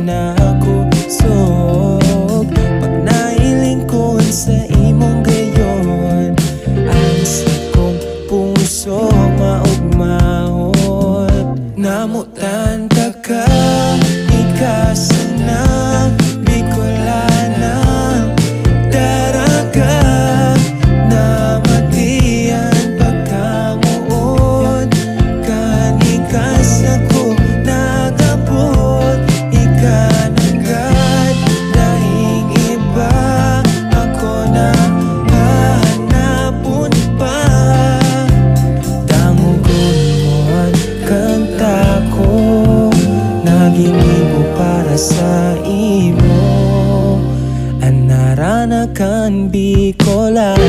na ako sog. Pag nailingkod sa imong gayon, ang sikong puso maugmahon. Namutan ka ka, ikasa na Bicolana, daraga na matiyan pagkamuot. Kanikas ako nagabot, ikanagad dahing iba ako na hahanapon pa. Damugon mo ang kanta ko, naginibo para sa imo. Anaranakan Bicolano.